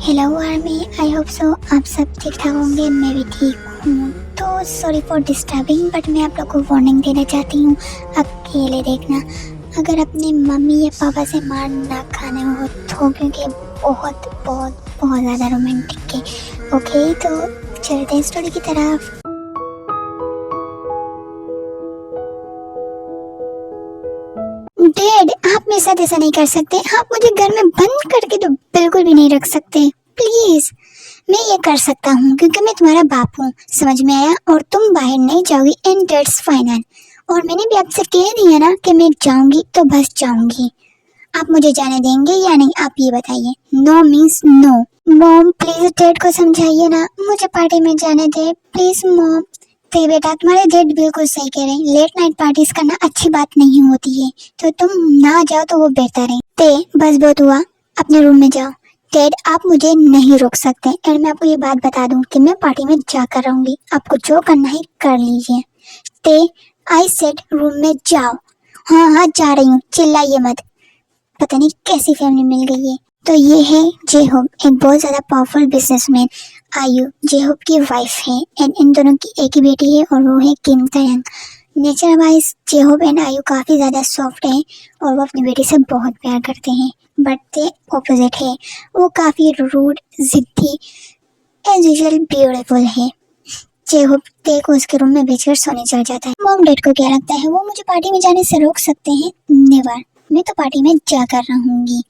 Hello army, I hope so आप सब ठीक ठाक होंगे। मैं भी ठीक हूँ। तो सॉरी फॉर डिस्टर्बिंग, बट मैं आप लोग को वार्निंग देना चाहती हूँ। अकेले देखना, अगर अपने मम्मी या पापा से मार ना खाने हो तो, क्योंकि बहुत बहुत बहुत ज़्यादा रोमांटिक है। ओके, तो चलते हैं स्टोरी की तरफ। डैड, आप मेरे साथ ऐसा नहीं कर सकते। आप मुझे घर में बंद करके तो बिल्कुल भी नहीं रख सकते, प्लीज। मैं ये कर सकता हूँ क्योंकि मैं तुम्हारा बाप हूँ, समझ में आया? और तुम बाहर नहीं जाओगी एंड दैट्स फाइनल। और मैंने भी आपसे कह दिया ना कि मैं जाऊंगी तो बस जाऊंगी। आप मुझे जाने देंगे या नहीं, आप ये बताइए। No means no. Mom please dad को समझाइए ना, मुझे पार्टी में जाने दे प्लीज मॉम। ते बेटा, तुम्हारे डैड बिल्कुल सही कह रहे हैं। लेट नाइट पार्टीज करना अच्छी बात नहीं होती है, तो तुम ना जाओ तो वो बेहतर है। ते बस बहुत हुआ, अपने रूम में जाओ। डैड, आप मुझे नहीं रोक सकते। एंड मैं आपको ये बात बता दूं कि मैं पार्टी में जाकर रहूंगी। आपको जो करना है कर लीजिए। ते आई सेड रूम में जाओ। हाँ हाँ जा रही हूँ, चिल्लाइए मत। पता नहीं कैसी फैमिली मिल गई है। तो ये है जेहोब, एक बहुत ज्यादा पावरफुल बिजनेसमैन। आयु जेहोब की वाइफ है एंड इन दोनों की एक ही बेटी है और वो है किम तायंग। नेचर वाइज जेहोब एंड आयु काफी ज्यादा सॉफ्ट है और वो अपनी बेटी से बहुत प्यार करते हैं, बट ते ऑपोजिट है। वो काफी रूड, जिद्दी, एज यूजुअल ब्यूटीफुल है। जेहोब ते को उसके रूम में भेजकर सोने चल जाता है। मॉम डैड को क्या लगता है वो मुझे पार्टी में जाने से रोक सकते हैं? नेवर, मैं तो पार्टी में जाकर रहूंगी।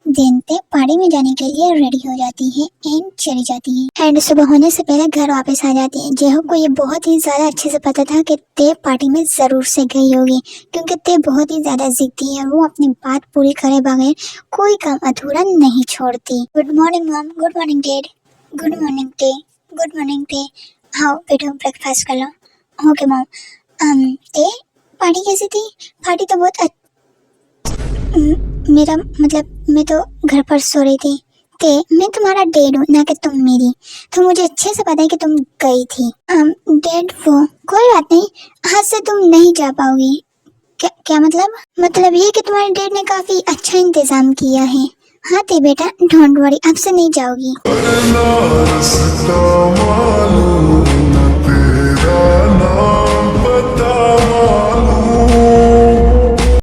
देन ते पार्टी में जाने के लिए रेडी हो जाती है एंड चली जाती है एंड सुबह होने से पहले घर वापस आ जाती है। जेहोब को ये बहुत ही ज्यादा अच्छे से पता था कि ते पार्टी में जरूर से गई होगी, क्योंकि ते बहुत ही ज्यादा जिद्दी है। वो अपनी बात पूरी करे बगैर कोई काम अधूरा नहीं छोड़ती। Good morning mom, good morning dad, good morning Tae, good morning Tae. हाँ बेटो, ब्रेकफास्ट कर लो। Okay mom. ते पार्टी कैसी थी? पार्टी तो बहुत मेरा मतलब मैं तो घर पर सो रही थी। ते मैं तुम्हारा डैड हूँ, ना कि तुम मेरी। तो मुझे अच्छे से पता है कि तुम गई थी। डैड वो कोई बात नहीं, आज से तुम नहीं जा पाओगी। क्या मतलब? मतलब ये कि तुम्हारे डैड ने काफी अच्छा इंतजाम किया है। हाँ ते बेटा, डोंट वरी, अब से नहीं जाओगी।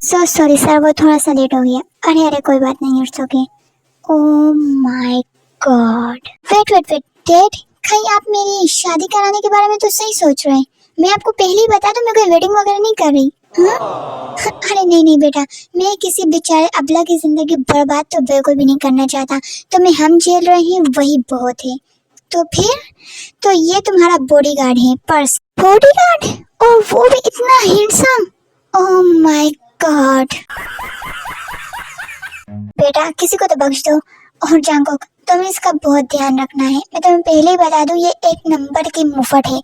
सो सॉरी सर, वो थोड़ा सा लेट हो गया। अरे अरे कोई बात नहीं, it's okay. Oh my God, wait wait wait dad, कहीं आप मेरी शादी कराने के बारे में तो सही सोच रहे हैं? मैं आपको पहले ही बता दूं, मैं कोई वेडिंग वगैरह नहीं कर रही। हाँ? अरे नहीं नहीं बेटा, मैं किसी बेचारे अबला की जिंदगी बर्बाद तो बिल्कुल भी नहीं करना चाहता। तो मैं हम झेल रहे हैं वही बहुत है। तो फिर तो ये तुम्हारा बॉडीगार्ड है, पर्स। बॉडीगार्ड? और वो भी इतना हैंडसम? Oh my God. बेटा किसी को तो बख्श दो। और जंगकुक, तुम्हें इसका बहुत ध्यान रखना है। मैं तुम्हें पहले ही बता दूं, ये एक नंबर की मुफट है।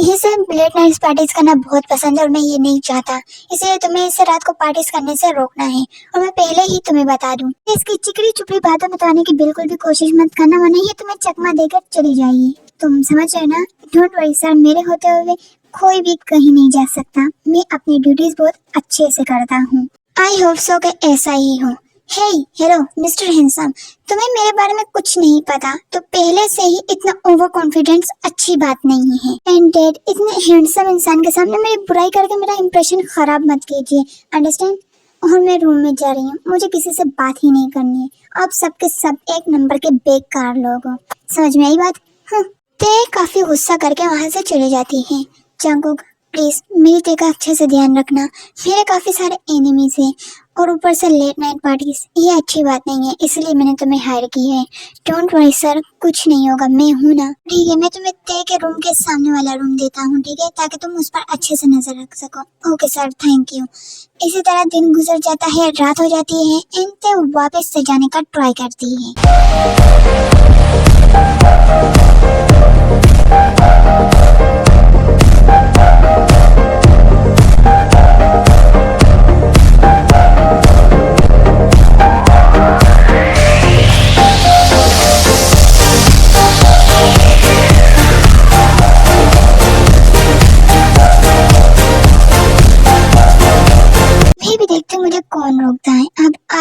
इसे लेट नाइट पार्टीज करना बहुत पसंद है और मैं ये नहीं चाहता, इसलिए तुम्हें इसे रात को पार्टीज करने से रोकना है। और मैं पहले ही तुम्हें बता दूं, इसकी चिकनी चुपड़ी बातों में तो आने की बिल्कुल भी कोशिश मत करना, वरना ये तुम्हें चकमा देकर चली जाएगी। तुम समझ रहे ना? डोंट वरी सर, मेरे होते हुए कोई भी कहीं नहीं जा सकता। मैं अपनी ड्यूटीज बहुत अच्छे से करता हूँ। आई होप सो कि ऐसा ही हो। हे हेलो मिस्टर हैंडसम, तुम्हें मेरे बारे में कुछ नहीं पता, तो पहले से ही इतना ओवर कॉन्फिडेंस अच्छी बात नहीं है। एंड डैड, इतने हैंडसम इंसान के सामने मेरी बुराई करके मेरा इंप्रेशन खराब मत कीजिए, अंडरस्टैंड? और मैं रूम में जा रही हूँ, मुझे किसी से बात ही नहीं करनी है। आप सबके सब एक नंबर के बेकार लोग हो, समझ में आई बात? ते काफी गुस्सा करके वहाँ से चले जाती है। जंगकुक प्लीज मेरी ते का अच्छे से ध्यान रखना, मेरे काफी सारे एनिमीज हैं और ऊपर से लेट नाइट पार्टीज, ये अच्छी बात नहीं है, इसलिए मैंने तुम्हें हायर की है। डोंट वरी सर, कुछ नहीं होगा, मैं हूँ ना। ठीक है, मैं तुम्हें ते के रूम के सामने वाला रूम देता हूँ, ठीक है, ताकि तुम उस पर अच्छे से नजर रख सको। Okay sir, thank you. इसी तरह दिन गुजर जाता है, रात हो जाती है एंड ते वापस से जाने का ट्राई करती है।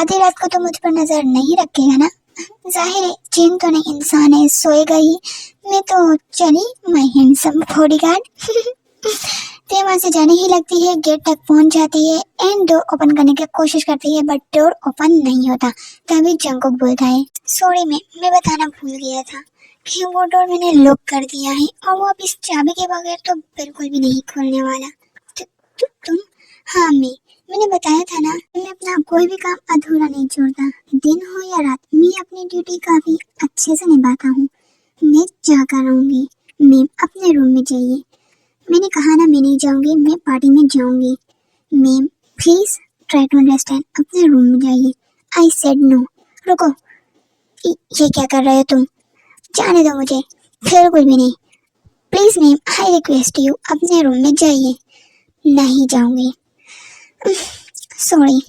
आधी रात को तो मुझ पर नजर नहीं रखेगा ना। जाहिर है जिन तो नहीं, इंसान है, सोएगा ही। मैं तो चली माय हैंडसम बॉडीगार्ड। ते वहां से जाने ही लगती है, गेट तक पहुंच जाती है एंड डोर ओपन करने की कोशिश करती है, बट डोर ओपन नहीं होता। तभी जंगकुक बोलता है, सॉरी मैं बताना भूल गया था कि वो डोर मैंने लॉक कर दिया है और वो अब इस चाबी के बगैर तो बिल्कुल भी नहीं खुलने वाला। तुम? हाँ मैंने बताया था ना, मैं अपना कोई भी काम अधूरा नहीं छोड़ता। दिन हो या रात, मैं अपनी ड्यूटी काफी अच्छे से निभाता हूँ। मैं जाकर रहूंगी। मैम अपने रूम में जाइए। मैंने कहा ना मैं नहीं जाऊंगी, मैं पार्टी में जाऊंगी। Ma'am please try to understand, अपने रूम में जाइए। I said no. रुको, ये क्या कर रहे हो तुम? जाने दो मुझे। बिल्कुल भी नहीं। Please ma'am I request you, अपने रूम में जाइए। नहीं जाऊंगी। सॉरी,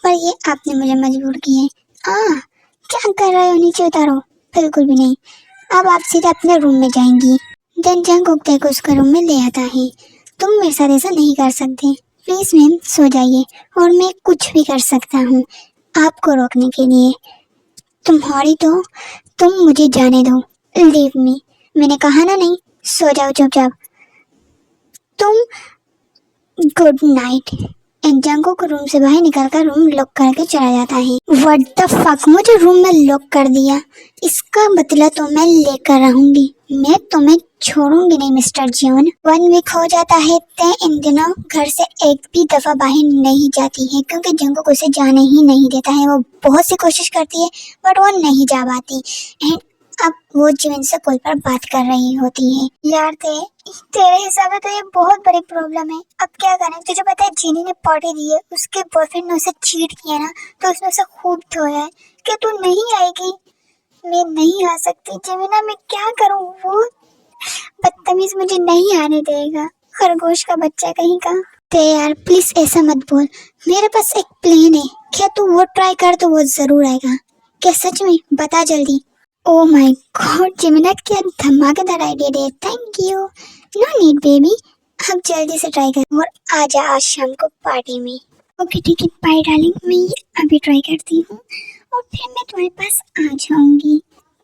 पर ये आपने मुझे मजबूर किया है। क्या कर रहे हो? नीचे उतारो। बिल्कुल भी नहीं। अब आप सीधे अपने रूम में जाएंगी। देन जंगकुक को उसके रूम में ले आता है। तुम मेरे साथ ऐसा नहीं कर सकते। प्लीज मैम सो जाइए और मैं कुछ भी कर सकता हूँ आपको रोकने के लिए। तुम्हारी तो तुम मुझे जाने दो। Leave me. मैंने कहा ना नहीं, सो जाओ चुपचाप। तुम good night. And Jungkook room से बाहर निकलकर रूम लॉक करके चला जाता है। व्हाट द फक, मुझे रूम में लॉक कर दिया। इसका बदला तो मैं लेकर रहूंगी। मैं तुम्हें छोड़ूंगी नहीं मिस्टर जॉन। 1 वीक हो जाता है, ते इन दिनों घर से एक भी दफा बाहर नहीं जाती है क्योंकि जंगकुक उसे जाने ही नहीं देता है। वो बहुत सी कोशिश करती है बट वो नहीं जा पाती। एंड अब वो जिमिन से कॉल पर बात कर रही होती है। यार तेरे हिसाब से तो ये बहुत बड़ी प्रॉब्लम है। अब क्या करें? तुझे पता है जिनी ने पार्टी दी है, उसके बॉयफ्रेंड ने उसे चीट किया ना, तो उसने उसे खूब धोया है। क्या तू नहीं आएगी? मैं नहीं आ सकती जिमिना, मैं क्या करूं? वो बदतमीज मुझे नहीं आने देगा, खरगोश का बच्चा कहीं का। ते यार प्लीज ऐसा मत बोल, मेरे पास एक प्लान है। क्या तू वो ट्राई कर तो वो जरूर आएगा। क्या सच में? बता जल्दी। ओह माय गॉड जिमिना, क्या धमाकेदार आइडिया दे। Thank you. No need baby, अब जल्दी से ट्राई कर और आजा आज शाम को पार्टी में। ओके ठीक है, बाय डार्लिंग, मैं अभी ट्राई करती हूँ और फिर मैं तुम्हारे पास आ जाऊंगी।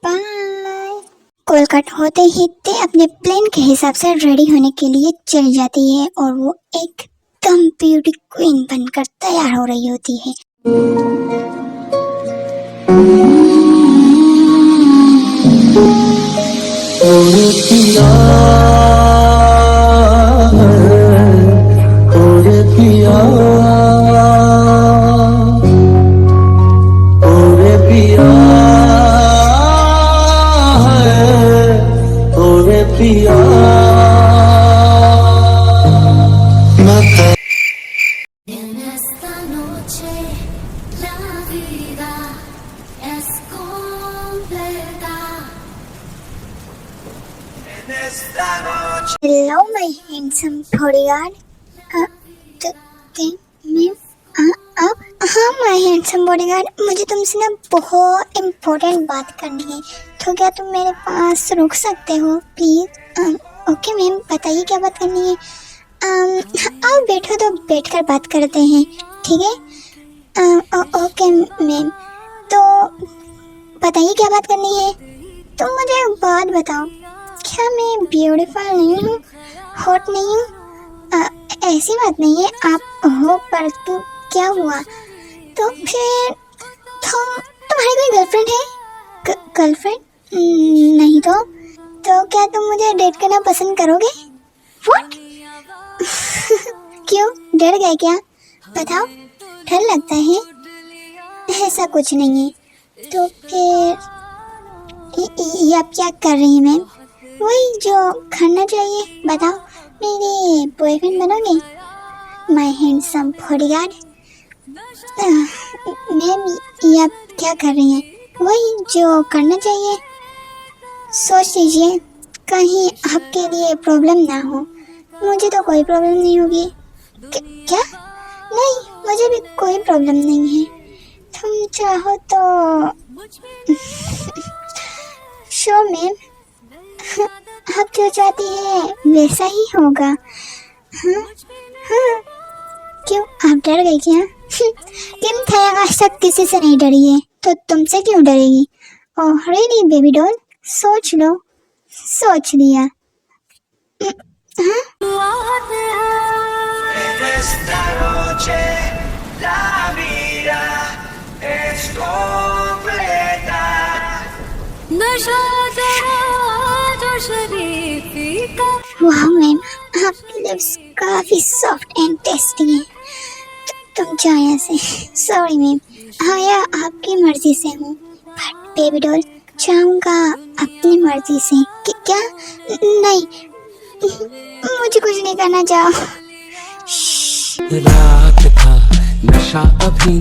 बाय। कॉल कट होते ही ते अपने प्लान के हिसाब से रेडी होने के लिए चली जाती है और वो एकदम ब्यूटी क्वीन बनकर तैयार हो रही होती है। ओरे पिया, ओरे पिया, ओरे पिया, ओरे पिया। En esta noche la vida es completa. Hello my handsome bodyguard. आप? हाँ माय हैंडसम बॉडीगार्ड, मुझे तुमसे ना बहुत इम्पोर्टेंट बात करनी है, तो क्या तुम मेरे पास रुक सकते हो प्लीज? ओके मैम, बताइए क्या बात करनी है। आओ बैठो, तो बैठकर बात करते हैं, ठीक है? ओके मैम, तो बताइए क्या बात करनी है। तुम मुझे एक बात बताओ, क्या मैं ब्यूटीफुल नहीं हूँ, हॉट नहीं हूँ? ऐसी बात नहीं है, आप हो, पर क्या हुआ? तो फिर तुम्हारी कोई गर्लफ्रेंड है? गर्लफ्रेंड? नहीं तो क्या तुम मुझे डेट करना पसंद करोगे? व्हाट? क्यों, डर गए क्या? बताओ, डर लगता है? ऐसा कुछ नहीं है। तो फिर ये आप क्या कर रही हैं मैम? वही जो करना चाहिए, बताओ। मेरे बॉयफ्रेंड बनोगे माय हैंडसम बॉडीगार्ड? मैम ये आप क्या कर रही हैं? वही जो करना चाहिए। सोच लीजिए कहीं आपके लिए प्रॉब्लम ना हो। मुझे तो कोई प्रॉब्लम नहीं होगी। क्या? नहीं, मुझे भी कोई प्रॉब्लम नहीं है। तुम चाहो तो शो मैम, आप जो चाहती है वैसा ही होगा। हाँ हाँ, क्यों आप डर गई क्या? किम थयंग आज तक किसी से नहीं डरी है, तो तुमसे क्यों डरेगी? ओह रियली बेबी डॉल, सोच लो। सोच लिया। Esta noche la vida es completa. नशा तेरा जो शरीफी का वाह मैम, आपकी लिप्स काफी सॉफ्ट एंड टेस्टी हैं। तुम जाओ यहाँ से। सॉरी मैम, हाँ या आपकी मर्जी से हूँ, बट बेबी डॉल जाऊँगा अपनी मर्जी से। क्या? नहीं, मुझे कुछ नहीं करना, जाओ। रात का नशा अभी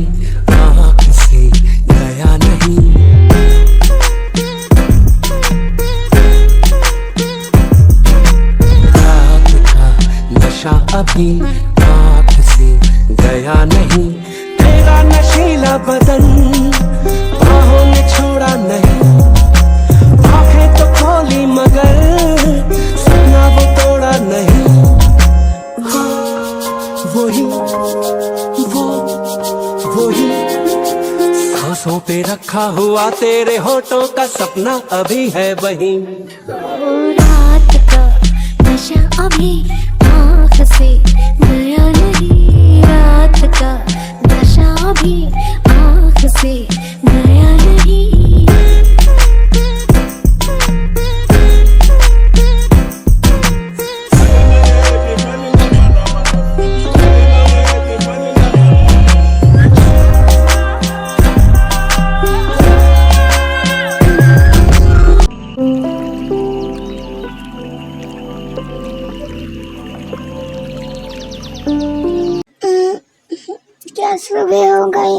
आँख से गया नहीं। रात का नशा अभी आँख से गया नहीं। तेरा नशीला बदन बाहों ने छोड़ा नहीं। आंखें तो खोली मगर सपना वो तोड़ा नहीं। वही सांसों पे रखा हुआ तेरे होठों का सपना अभी है वही। रात का नशा अभी आँख से गया नहीं। रात का नशा अभी आँख से गया नहीं। क्या सुबह हो गई?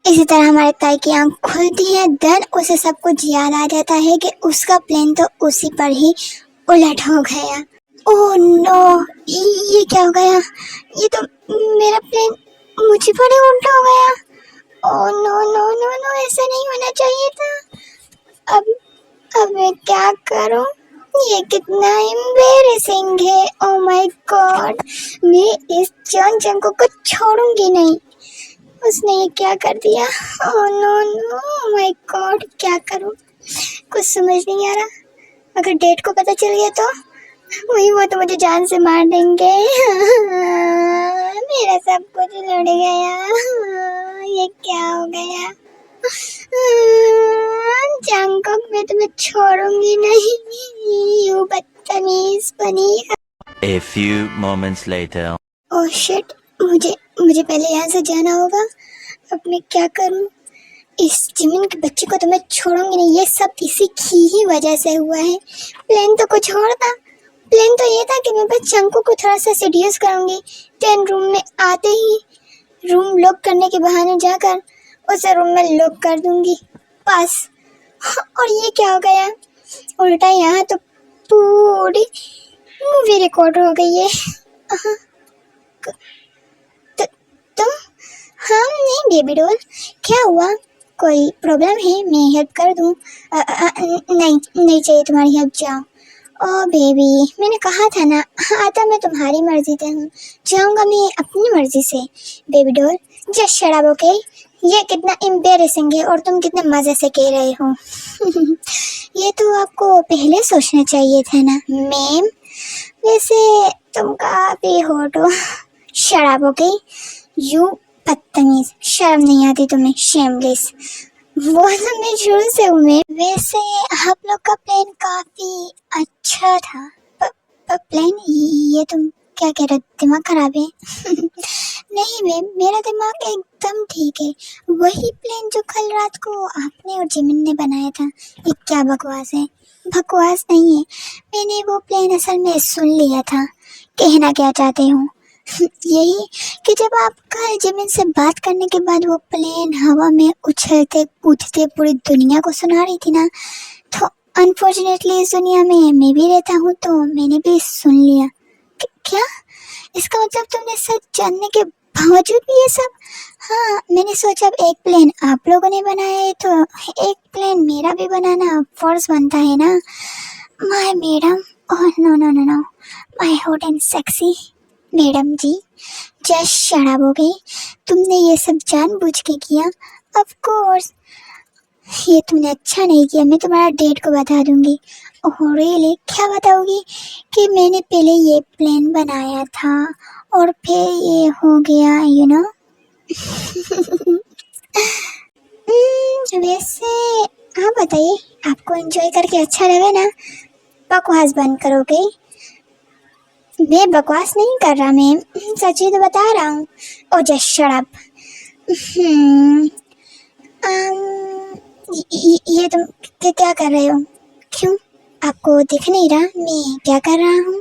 इसी तरह हमारे ताई की आंख खुलती है, देन उसे सब कुछ याद आ जाता है कि उसका प्लेन तो उसी पर ही उलट हो गया। ओह नो, ये क्या हो गया? ये तो मेरा प्लेन मुझे पर ही उल्टा हो गया। Oh no no no no, ऐसा नहीं होना चाहिए था। अब मैं क्या करूं? ये कितना एम्बैरेसिंग है। ओह माय गॉड, मैं इस जंको को छोड़ूंगी नहीं। उसने ये क्या कर दिया? Oh no no my God, क्या करूं? कुछ समझ नहीं आ रहा। अगर डेट को पता चल गया तो वो तो मुझे जान से मार देंगे। मेरा सब कुछ लड़ गया। ये क्या हो गया? जंगकोक, मैं तुम्हें छोड़ूंगी नहीं। यू बदतमीज बनी। A few moments later. Oh shit, मुझे पहले यहाँ से जाना होगा। अब मैं क्या करूँ? इस जिमिन के बच्चे को तो मैं छोड़ूंगी नहीं। ये सब इसी की ही वजह से हुआ है। प्लान तो कुछ और था। प्लान तो ये था कि मैं बस जंको को थोड़ा सा सीरियस करूंगी, देन रूम में आते ही रूम लॉक करने के बहाने जाकर उसे रूम में लॉक कर दूंगी, बस। और ये क्या हो गया? उल्टा यहाँ तो पूरी मूवी रिकॉर्ड हो गई है। तुम? हाँ नहीं बेबी डॉल, क्या हुआ? कोई प्रॉब्लम है? मैं हेल्प कर दूँ? नहीं चाहिए तुम्हारी हेल्प, जाओ। ओ बेबी, मैंने कहा था ना, आता मैं तुम्हारी मर्जी से हूँ, जाऊँगा मैं अपनी मर्जी से। Baby doll just shut up, okay? ये कितना एम्बैरेसिंग है और तुम कितने मज़े से कह रहे हो। ये तो आपको पहले सोचना चाहिए था ना मैम। वैसे तुम काफ़ी हॉट हो। Shut up, okay? यू बदतमीज, शर्म नहीं आती तुम्हें? शेमलेस। वो तो मैं शुरू से हूँ मैं। वैसे आप लोग का प्लान काफी अच्छा था। प्लान? ये तुम क्या कह रहे हो? दिमाग खराब है? नहीं मैम, मेरा दिमाग एकदम ठीक है। वही प्लान जो कल रात को आपने और जिमिन ने बनाया था। ये क्या बकवास है? बकवास नहीं है, मैंने वो प्लान असल में सुन लिया था। कहना क्या चाहते हो? यही कि जब आप कल जिमिन से बात करने के बाद वो प्लेन हवा में उछलते कूदते पूरी दुनिया को सुना रही थी ना, तो अनफॉर्चुनेटली इस दुनिया में मैं भी रहता हूँ, तो मैंने भी सुन लिया। क्या? इसका मतलब तुमने सच जानने के बावजूद भी ये सब? हाँ, मैंने सोचा अब एक प्लेन आप लोगों ने बनाया है तो एक प्लेन मेरा भी बनाना फर्ज बनता है ना। My madam, oh no no no no, my hot and sexy madam ji, just shut up, okay? तुमने ये सब जानबूझ के किया? ऑफ कोर्स ये तुमने अच्छा नहीं किया। मैं तुम्हारा डेट को बता दूंगी। Oh really? क्या बताओगी? कि मैंने पहले ये प्लान बनाया था और फिर ये हो गया, यू नो। वैसे आप बताइए, आपको एंजॉय करके अच्छा लगा ना? बकवास बंद करोगे? मैं बकवास नहीं कर रहा, मैं सच ही तो बता रहा हूँ। ओ जस्ट शट अप। ये तुम क्या कर रहे हो? क्यों, आपको दिख नहीं रहा मैं क्या कर रहा हूँ?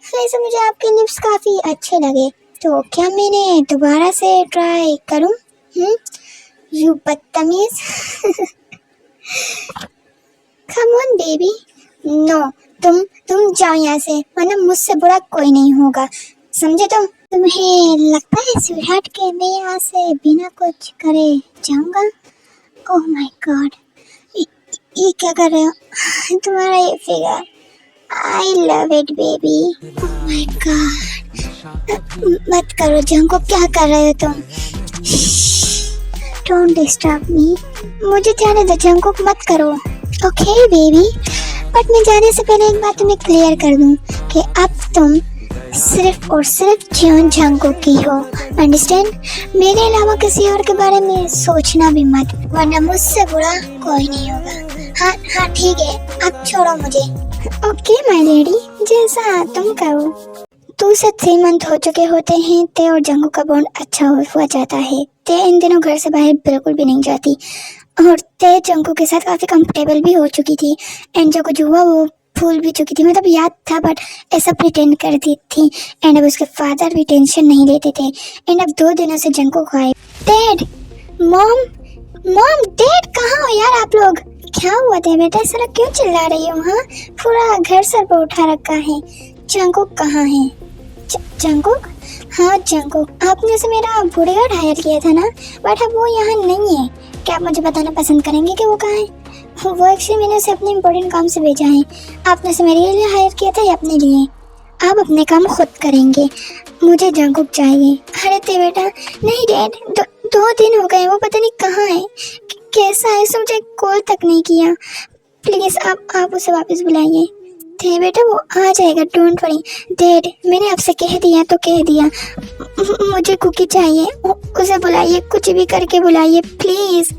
वैसे मुझे आपके लिप्स काफ़ी अच्छे लगे, तो क्या मैंने दोबारा से ट्राई करूँ? यू बदतमीज। Come on baby. नो, तुम जाओ यहाँ से, वरना मुझसे बुरा कोई नहीं होगा, समझे तुम? तुम्हें लगता है स्वीटहार्ट के मैं यहाँ से बिना कुछ करे जाऊँगा? ओह माय गॉड, ये क्या कर रहे हो? तुम्हारा ये figure, I love it baby. Oh my God, मत करो जंगकुक, क्या कर रहे हो तुम? डोंट डिस्टर्ब मी, मुझे जाने दो जंगकुक, मत करो। ओके बेबी, बट मैं जाने से पहले एक बात तुम्हें क्लियर कर दूं कि अब तुम सिर्फ और सिर्फ जियोन जंगकुक की हो, अंडरस्टैंड? मेरे अलावा किसी और के बारे में सोचना भी मत, वरना मुझसे बुरा कोई नहीं होगा। हाँ ठीक है, अब छोड़ो मुझे। ओके माय लेडी, जैसा तुम कहो। 2 से 3 मंथ हो चुके होते हैं, ते और जंगकुक का बॉन्ड अच्छा हुआ जाता है। ते इन दिनों घर से बाहर बिल्कुल भी नहीं जाती और ते जंगकुक के साथ काफ़ी कंफर्टेबल भी हो चुकी थी। एंड जो कुछ हुआ वो भूल भी चुकी थी, मतलब याद था बट ऐसा प्रिटेंड करती थी। एंड अब उसके फादर भी टेंशन नहीं लेते थे। एंड अब 2 दिनों से जंगकुक आए। डैड, मॉम डैड, कहाँ हो यार आप लोग? क्या हुआ था बेटा, इस तरह क्यों चिल्ला रही हो? हाँ, पूरा घर सर पर उठा रखा है। जंगकुक कहाँ है? जंगकुक? हाँ जंगकुक, आपने उसे मेरा बॉडीगार्ड हायर किया था ना, बट अब वो यहाँ नहीं है। क्या आप मुझे बताना पसंद करेंगे कि वो कहाँ है? वो एक्चुअली मैंने उसे अपने इम्पोर्टेंट काम से भेजा है। आपने उसे मेरे लिए हायर किया था या अपने लिए? आप अपने काम खुद करेंगे, मुझे जंगकुक चाहिए। अरे ते बेटा, नहीं डैड, 2 दिन हो गए, वो पता नहीं कहाँ है, कैसा है, उसने मुझे कॉल तक नहीं किया। प्लीज़ आप उसे वापस बुलाइए। थे बेटा, वो आ जाएगा, डोंट वरी। डैड, मैंने आपसे कह दिया तो कह दिया, मुझे कुकी चाहिए, उसे बुलाइए, कुछ भी करके बुलाइए प्लीज़।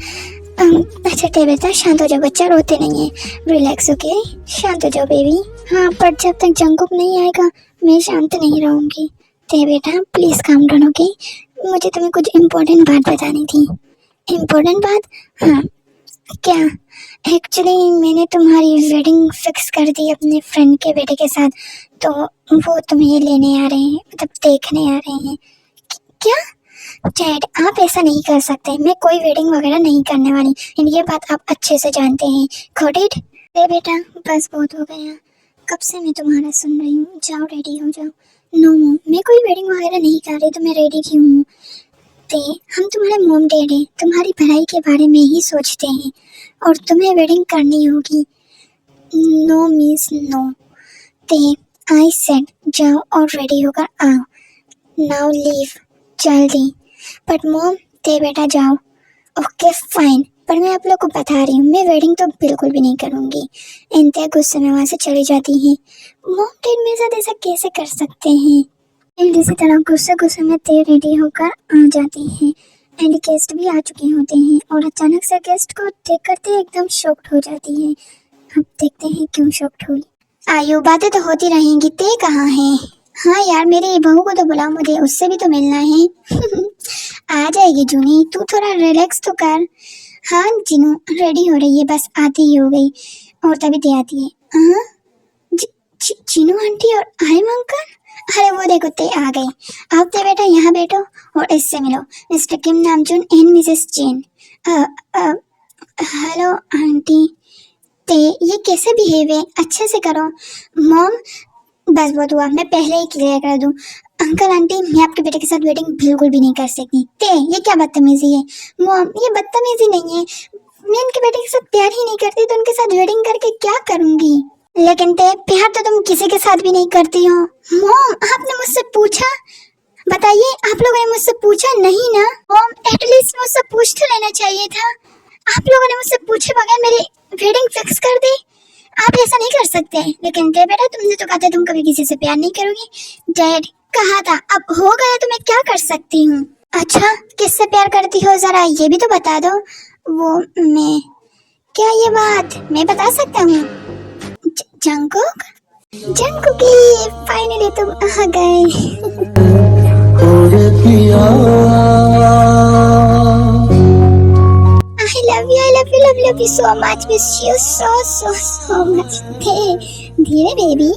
अच्छा थे बेटा, शांत हो जाओ, बच्चा रोते नहीं है, रिलैक्स, ओके? शांत हो जाओ बेबी। हाँ, पर जब तक जंगकुक नहीं आएगा मैं शांत नहीं रहूँगी। थे बेटा प्लीज़ काम डाउन, ओके? मुझे तुम्हें कुछ इम्पोर्टेंट बात बतानी थी। इम्पोर्टेंट बात? हाँ, क्या? एक्चुअली मैंने तुम्हारी वेडिंग फिक्स कर दी अपने फ्रेंड के बेटे के साथ, तो वो तुम्हें लेने आ रहे हैं, मतलब देखने आ रहे हैं। क्या? डैड, आप ऐसा नहीं कर सकते, मैं कोई वेडिंग वगैरह नहीं करने वाली, ये बात आप अच्छे से जानते हैं। Got it? बेटा बस बहुत हो गया, कब से मैं तुम्हारा सुन रही हूँ, जाओ रेडी हो जाओ। नो मॉम, मैं कोई वेडिंग वगैरह नहीं कर रही, तो मैं रेडी क्यों हूँ? हम तुम्हारे मॉम डैड हैं, तुम्हारी भलाई के बारे में ही सोचते हैं और तुम्हें वेडिंग करनी होगी। No means no. ते आई सेड जाओ और रेडी होकर आओ। नाउ लीव जल्दी। बट मॉम, ते बेटा जाओ। ओके फाइन, पर मैं आप लोग को बता रही हूँ, मैं वेडिंग तो बिल्कुल भी नहीं करूँगी। इंतहा गुस्से में वहाँ से चली जाती हैं। मॉम डैड मेरे साथ ऐसा कैसे कर सकते हैं? एंड इसी तरह गुस्से में ते रेडी होकर आ जाती हैं। एंड गेस्ट भी आ चुके होते हैं और अचानक से गेस्ट को देख करते एकदम शॉक्ड हो जाती है। अब देखते हैं क्यों शॉक्ड हुई। आयु, बातें तो होती रहेंगी, ते कहाँ है? हाँ यार, मेरी बहू को तो बुलाओ, मुझे उससे भी तो मिलना है। आ जाएगी जूनी, तू थोड़ा रिलैक्स तो कर। हाँ जिनू रेडी हो रही है, बस आती ही हो गई। और तभी ते आती है। हाँ जिनू आंटी और आयम अंकल, अरे वो देखो ते आ गई। आप ते बेटा यहाँ बैठो और इससे मिलो, mister Kim Namjoon and missus Chen. Hello aunty. Tae ये कैसे बिहेव है, अच्छे से करो। मॉम बस बहुत हुआ, मैं पहले ही क्लियर कर दूं। अंकल आंटी, मैं आपके बेटे के साथ वेडिंग बिल्कुल भी नहीं कर सकती। ते ये क्या बदतमीजी है? मॉम ये बदतमीजी नहीं है, मैं उनके बेटे के साथ प्यार ही नहीं करती, तो उनके साथ वेडिंग करके क्या करूंगी? लेकिन ते प्यार तो तुम किसी के साथ भी नहीं करती हो। मॉम आपने मुझसे पूछा? बताइए, आप लोगों ने मुझसे पूछा नहीं ना? एटलीस्ट मुझसे पूछ तो लेना चाहिए था। आप लोगों ने मुझसे पूछे बगैर मेरी वेडिंग फिक्स कर दी। आप ऐसा नहीं कर सकते। लेकिन डैड बेटा, तुमने तो कहा था तुम कभी किसी से प्यार नहीं करोगी। डैड, कहा था, अब हो गया तो मैं क्या कर सकती हूँ। अच्छा, किससे प्यार करती हो जरा ये भी तो बता दो। वो मैं, क्या ये बात मैं बता सकता हूँ? जंगकुक, जंगकुकी, फाइनली तुम आ गए। I love you so much, miss you so much. धीरे बेबी,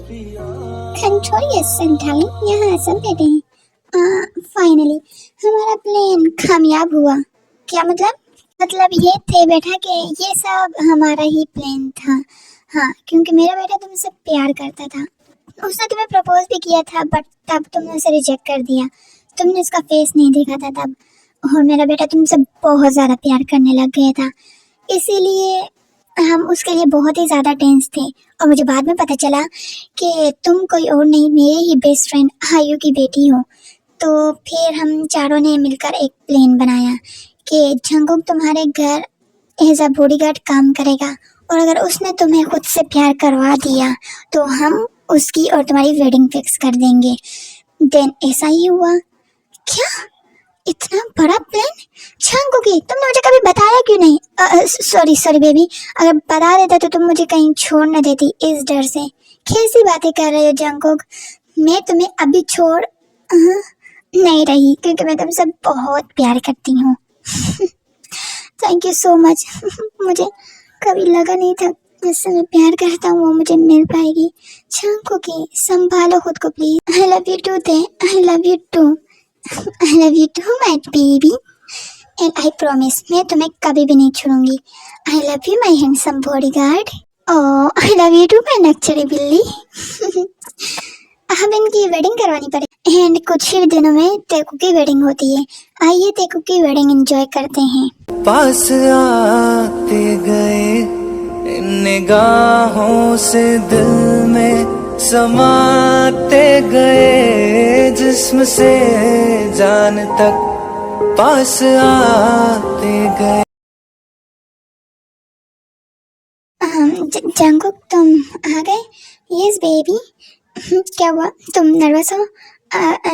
कंट्रोल योरसेल्फ डार्लिंग, यहाँ सब बैठे हैं। फाइनली हमारा प्लान कामयाब हुआ। क्या मतलब ये थे बेटा कि ये सब हमारा ही प्लान था। हाँ, क्योंकि मेरा बेटा तुमसे प्यार करता था। उसने तुम्हें प्रपोज भी किया था, बट तब तुमने उसे रिजेक्ट कर दिया। तुमने उसका फेस नहीं देखा था तब। और मेरा बेटा तुमसे बहुत ज़्यादा प्यार करने लग गया था, इसीलिए हम उसके लिए बहुत ही ज़्यादा टेंस थे। और मुझे बाद में पता चला कि तुम कोई और नहीं, मेरे ही बेस्ट फ्रेंड आयु की बेटी हो। तो फिर हम चारों ने मिलकर एक प्लान बनाया कि जंगकुक तुम्हारे घर एज अ बॉडीगार्ड काम करेगा, और अगर उसने तुम्हें खुद से प्यार करवा दिया तो हम उसकी और तुम्हारी वेडिंग फिक्स कर देंगे। देन ऐसा ही हुआ। क्या इतना बड़ा प्लान? जंगकुकी, तुमने मुझे कभी बताया क्यों नहीं? सॉरी बेबी, अगर बता देता तो तुम मुझे कहीं छोड़ न देती इस डर से। कैसी बातें कर रहे हो जंगकुक? मैं तुम्हें अभी छोड़ नहीं रही, क्योंकि मैं तुमसे बहुत प्यार करती हूँ। Thank you so much. मुझे कभी लगा नहीं था जिससे मैं प्यार करता हूँ वो मुझे मिल पाएगी। जंगकुकी, संभालो खुद को please. I love you too दे, I love you too. I love you too, my baby. And I promise, मैं तुम्हें कभी भी नहीं छोड़ूंगी। I love you, my handsome bodyguard. Oh, I love you too, my नक्चरी बिल्ली। अब इनकी वेडिंग करवानी पड़ेगी। एंड कुछ ही दिनों में तेकू की वेडिंग होती है। आइए तेकू की वेडिंग एंजॉय करते हैं। पास आते गए इन निगाहों से दिल में समाते गए, जिस्म से जान तक पास आते गए। जंगकुक, तुम आ गए? Yes baby. क्या हुआ, तुम नर्वस हो?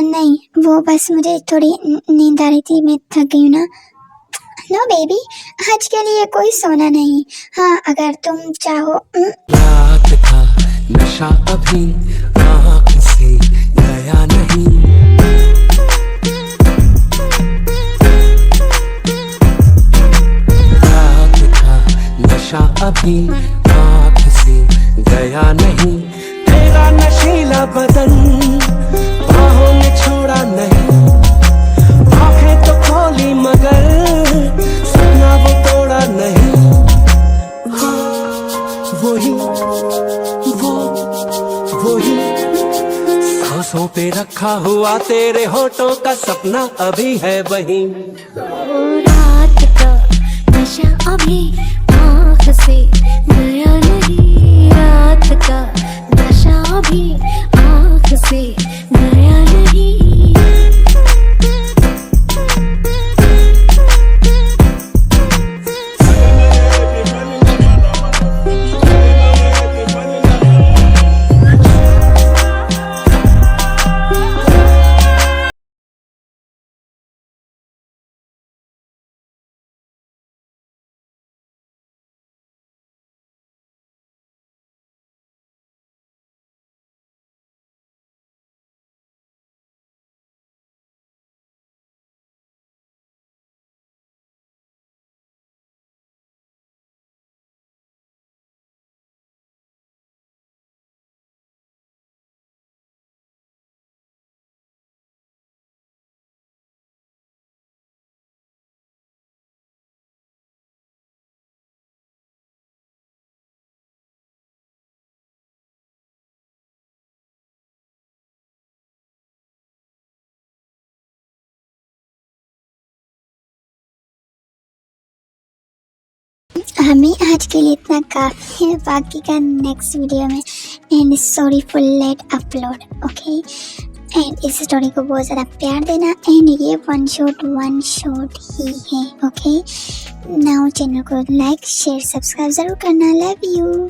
नहीं, वो बस मुझे थोड़ी नींद आ रही थी, मैं थक गई हूँ ना। नो बेबी, आज के लिए कोई सोना नहीं। हाँ, अगर तुम चाहो। रात का नशा अभी आँख से गया नहीं, रात का नशा अभी आँख से गया नहीं। तेरा नशीला बदन बाहों में छोड़ा नहीं, आँखें तो खोली मगर सपना वो तोड़ा नहीं। वही सांसों पे रखा हुआ तेरे होठों का सपना अभी है वही। रात का नशा अभी आँख से गया नहीं, रात का नशा अभी आँख से गया नहीं। हमें आज के लिए इतना काफ़ी है, बाकी का नेक्स्ट वीडियो में। And sorry for late upload, okay. And इस स्टोरी को बहुत ज़्यादा प्यार देना। एंड ये वन शॉट ही है। ओके, नाउ चैनल को लाइक शेयर सब्सक्राइब ज़रूर करना। Love you.